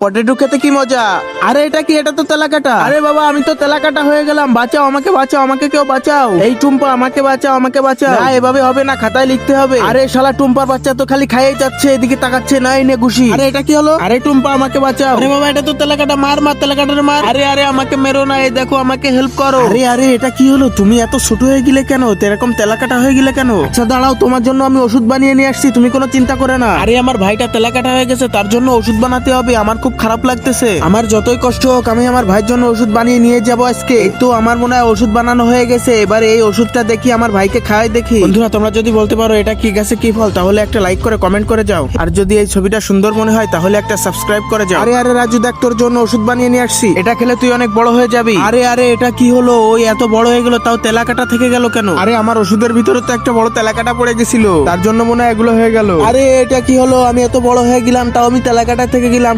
Potato খেতে কি মজা। আরে এটা কি? এটা তো তেলাকাটা। আরে বাবা, আমি তো তেলাকাটা হয়ে গেলাম। বাঁচাও আমাকে, বাঁচাও আমাকে, কেউ বাঁচাও। এই টুম্পা, আমাকে বাঁচাও, আমাকে বাঁচাও। না, এভাবে হবে না, খাতায় লিখতে হবে। আরে শালা টুম্পার বাচ্চা তো খালি খাইয়ে যাচ্ছে, এদিকে তাকাচ্ছে না। এই নে ঘুষি। আরে এটা কি হলো? আরে টুম্পা, আমাকে বাঁচাও। আরে বাবা, এটা তো তেলাকাটা। মার মার, তেলাকাটার মার। আরে আরে, আমাকে মেরো না, এই দেখো, আমাকে হেল্প করো। আরে আরে, এটা কি হলো? তুমি এত ছোট হয়ে গেলে কেন? এরকম তেলাকাটা হয়ে গেলে কেন? আচ্ছা দাঁড়াও, তোমার জন্য আমি ওষুধ বানিয়ে নিয়ে আসছি, তুমি কোনো চিন্তা করে না। আরে আমার ভাইটা তেলাকাটা হয়ে গেছে, তার জন্য ওষুধ বানাতে হবে। আমার খুব খারাপ লাগতেছে। আমার যতই কষ্ট হোক, আমি আমার ভাইয়ের জন্য ওষুধ বানিয়ে নিয়ে যাবো আজকে। এই তো আমার মনে হয় ওষুধ বানানো হয়ে গেছে। এবার এই ওষুধটা দেখি, আমার ভাইকে খাওয়াই দেখি। বন্ধুরা, তোমরা যদি বলতে পারো এটা কি গাছে কি ফল, তাহলে একটা লাইক করে কমেন্ট করে যাও। আর যদি এই ছবিটা সুন্দর মনে হয়, তাহলে একটা সাবস্ক্রাইব করে যাও। আরে আরে রাজু, দেখ, তোর জন্য ওষুধ বানিয়ে নিয়ে আসছি। এটা খেলে তুই অনেক বড় হয়ে যাবি। আরে আরে, এটা কি হলো? ওই এত বড় হয়ে গেল, তাও তেলাকাটা থেকে গেল কেন? আরে আমার ওষুধের ভিতরে তো একটা বড় তেলাকাটা পড়ে গেছিল, তার জন্য মনে হয় এগুলো হয়ে গেল। আরে এটা কি হলো? আমি এত বড় হয়ে গেলাম, তাও আমি তেলাকাটা থেকে গেলাম।